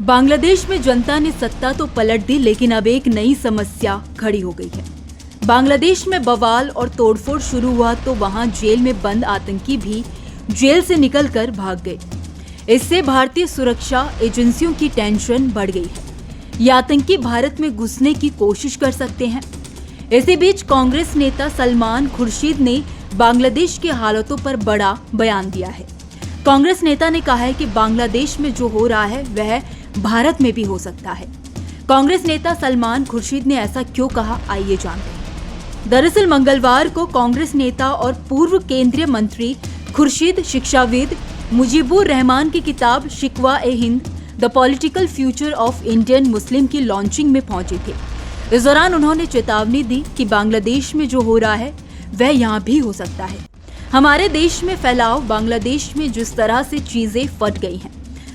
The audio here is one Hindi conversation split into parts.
बांग्लादेश में जनता ने सत्ता तो पलट दी, लेकिन अब एक नई समस्या खड़ी हो गई है। बांग्लादेश में बवाल और तोड़फोड़ शुरू हुआ तो वहां जेल में बंद आतंकी भी जेल से निकलकर भाग गए। इससे भारतीय सुरक्षा एजेंसियों की टेंशन बढ़ गई है। ये आतंकी भारत में घुसने की कोशिश कर सकते हैं। इसी बीच कांग्रेस नेता सलमान खुर्शीद ने बांग्लादेश के हालातों पर बड़ा बयान दिया है। कांग्रेस नेता ने कहा है कि बांग्लादेश में जो हो रहा है वह भारत में भी हो सकता है। कांग्रेस नेता सलमान खुर्शीद ने ऐसा क्यों कहा, आइए जानते हैं। दरअसल मंगलवार को कांग्रेस नेता और पूर्व केंद्रीय मंत्री खुर्शीद शिक्षाविद मुजीबुर रहमान की किताब Shikwa e Hind the political future of Indian Muslim की लॉन्चिंग में पहुंचे थे। इस दौरान उन्होंने चेतावनी दी कि बांग्लादेश में जो हो रहा है वह यहाँ भी हो सकता है। हमारे देश में फैलाव बांग्लादेश में जिस तरह से चीजें फट गई हैं,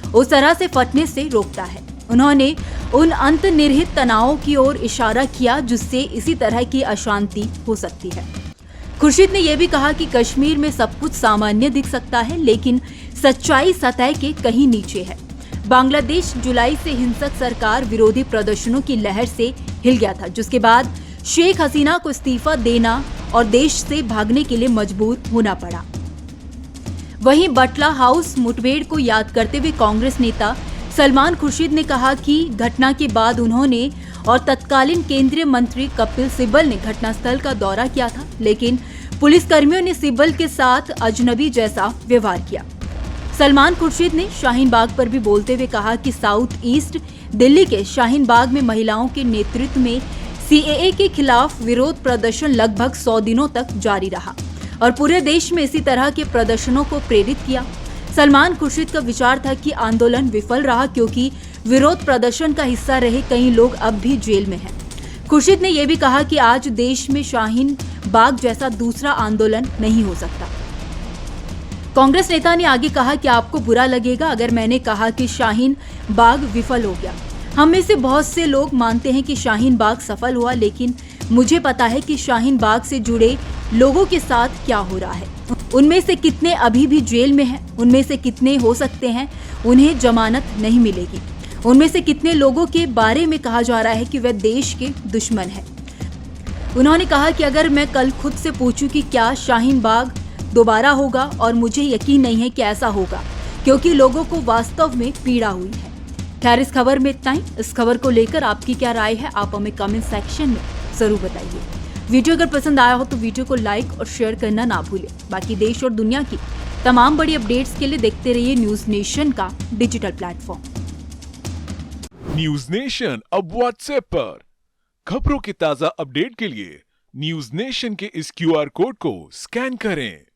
उस तरह से फटने से रोकता है। उन्होंने उन अंतर्निहित तनावों की ओर इशारा किया जिससे इसी तरह की अशांति हो सकती है। खुर्शीद ने यह भी कहा कि कश्मीर में सब कुछ सामान्य दिख सकता है, लेकिन सच्चाई सतह के कहीं नीचे है। बांग्लादेश जुलाई से हिंसक सरकार विरोधी प्रदर्शनों की लहर से हिल गया था, जिसके बाद शेख हसीना को इस्तीफा देना और देश से भागने के लिए मजबूर होना पड़ा। वहीं बटला हाउस मुठभेड़ को याद करते हुए कांग्रेस नेता सलमान खुर्शीद ने कहा कि घटना के बाद उन्होंने और तत्कालीन केंद्रीय मंत्री कपिल सिब्बल ने घटनास्थल का दौरा किया था, लेकिन पुलिसकर्मियों ने सिब्बल के साथ अजनबी जैसा व्यवहार किया। सलमान खुर्शीद ने शाहीन बाग पर भी बोलते हुए कहा कि साउथ ईस्ट दिल्ली के शाहीन बाग में महिलाओं के नेतृत्व में सीएए के खिलाफ विरोध प्रदर्शन लगभग 100 दिनों तक जारी रहा और पूरे देश में इसी तरह के प्रदर्शनों को प्रेरित किया। सलमान खुर्शीद का विचार था कि आंदोलन विफल रहा क्योंकि विरोध प्रदर्शन का हिस्सा रहे कई लोग अब भी जेल में हैं। खुर्शीद ने यह भी कहा कि आज देश में शाहीन बाग जैसा दूसरा आंदोलन नहीं हो सकता। कांग्रेस नेता ने आगे कहा कि आपको बुरा लगेगा अगर मैंने कहा कि शाहीन बाग विफल हो गया। हम में से बहुत से लोग मानते हैं कि शाहीन बाग सफल हुआ, लेकिन मुझे पता है कि शाहीन बाग से जुड़े लोगों के साथ क्या हो रहा है। उनमें से कितने अभी भी जेल में हैं, उनमें से कितने हो सकते हैं उन्हें जमानत नहीं मिलेगी, उनमें से कितने लोगों के बारे में कहा जा रहा है कि वे देश के दुश्मन हैं। उन्होंने कहा कि अगर मैं कल खुद से पूछूं कि क्या शाहीन बाग दोबारा होगा, और मुझे यकीन नहीं है कि ऐसा होगा क्योंकि लोगों को वास्तव में पीड़ा हुई है। खैर, इस खबर में इतना ही। इस खबर को लेकर आपकी क्या राय है, आप हमें कमेंट सेक्शन में जरूर बताइए। वीडियो अगर पसंद आया हो तो वीडियो को लाइक और शेयर करना ना भूलें। बाकी देश और दुनिया की तमाम बड़ी अपडेट्स के लिए देखते रहिए न्यूज नेशन का डिजिटल प्लेटफॉर्म। न्यूज नेशन अब व्हाट्सएप पर खबरों की ताजा अपडेट के लिए न्यूज नेशन के इस QR कोड को स्कैन करें।